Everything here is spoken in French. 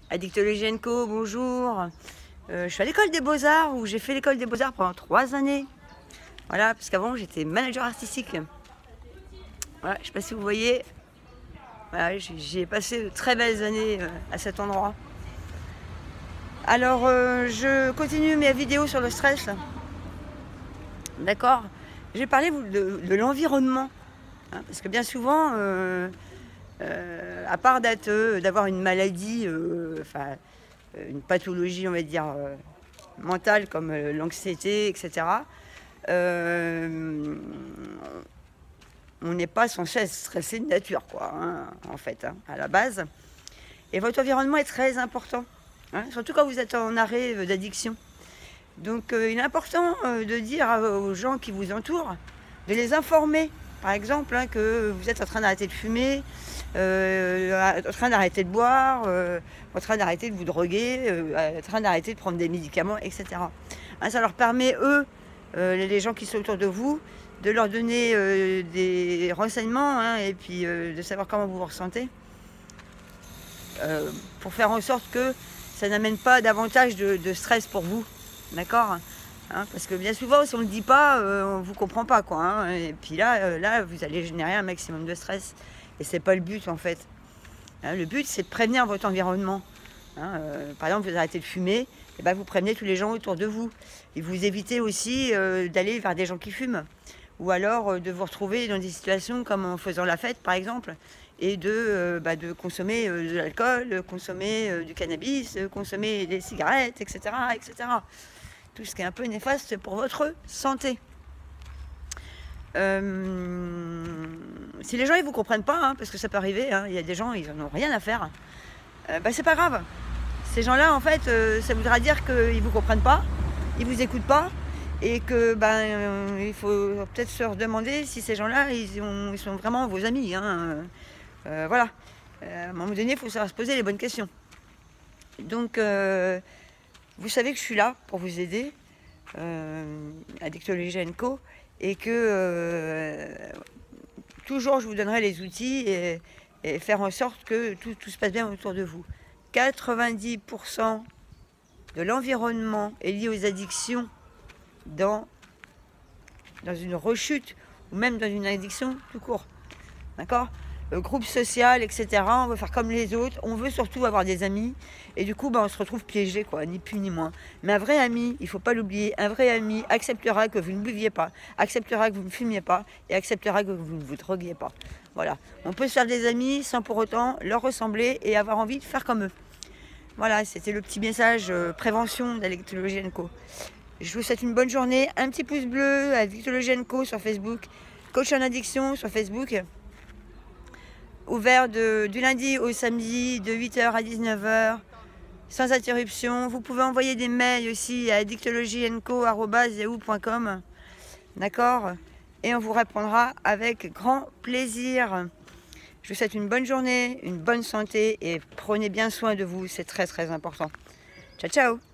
Addictologie & Co, bonjour. Je suis à l'école des Beaux-Arts où j'ai fait l'école des Beaux-Arts pendant 3 années. Voilà, parce qu'avant j'étais manager artistique. Voilà, je sais pas si vous voyez. Voilà, j'ai passé de très belles années à cet endroit. Alors, je continue mes vidéos sur le stress. D'accord. Je vais parler de l'environnement. Hein, parce que bien souvent, à part d'avoir une maladie, une pathologie, on va dire, mentale comme l'anxiété, etc., on n'est pas censé être stressé de nature, quoi, hein, en fait, hein, à la base. Et votre environnement est très important, hein, surtout quand vous êtes en arrêt d'addiction. Donc il est important de dire aux gens qui vous entourent, de les informer. Par exemple, hein, que vous êtes en train d'arrêter de fumer, en train d'arrêter de boire, en train d'arrêter de vous droguer, en train d'arrêter de prendre des médicaments, etc. Hein, ça leur permet, eux, les gens qui sont autour de vous, de leur donner des renseignements, hein, et puis de savoir comment vous vous ressentez, pour faire en sorte que ça n'amène pas davantage de stress pour vous. D'accord, hein, parce que bien souvent, si on ne le dit pas, on ne vous comprend pas, quoi, hein, et puis là, vous allez générer un maximum de stress. Et c'est pas le but, en fait. Hein, le but, c'est de prévenir votre environnement. Hein, par exemple, vous arrêtez de fumer, et ben, vous prévenez tous les gens autour de vous. Et vous évitez aussi d'aller vers des gens qui fument. Ou alors de vous retrouver dans des situations comme en faisant la fête, par exemple, et de consommer de l'alcool, consommer du cannabis, consommer des cigarettes, etc., etc. Tout ce qui est un peu néfaste pour votre santé. Si les gens ils vous comprennent pas, hein, parce que ça peut arriver, hein, il y a des gens ils en ont rien à faire, c'est pas grave. Ces gens-là, en fait, ça voudra dire qu'ils vous comprennent pas, ils vous écoutent pas, et que il faut peut-être se demander si ces gens-là ils sont vraiment vos amis. Hein. Voilà. À un moment donné, il faut savoir se poser les bonnes questions. Donc, vous savez que je suis là pour vous aider, Addictologie & Co, et que toujours je vous donnerai les outils et faire en sorte que tout se passe bien autour de vous. 90% de l'environnement est lié aux addictions dans une rechute ou même dans une addiction tout court. D'accord ? Groupe social, etc. On veut faire comme les autres. On veut surtout avoir des amis. Et du coup, on se retrouve piégé, quoi, ni plus ni moins. Mais un vrai ami, il ne faut pas l'oublier, un vrai ami acceptera que vous ne buviez pas, acceptera que vous ne fumiez pas et acceptera que vous ne vous droguiez pas. Voilà. On peut se faire des amis sans pour autant leur ressembler et avoir envie de faire comme eux. Voilà, c'était le petit message prévention d'Addictologie & Co. Je vous souhaite une bonne journée. Un petit pouce bleu à Addictologie & Co sur Facebook. Coach en addiction sur Facebook. Ouvert du lundi au samedi de 8h à 19h, sans interruption. Vous pouvez envoyer des mails aussi à addictologieandco@yahoo.com. D'accord ? Et on vous répondra avec grand plaisir. Je vous souhaite une bonne journée, une bonne santé et prenez bien soin de vous, c'est très très important. Ciao ciao.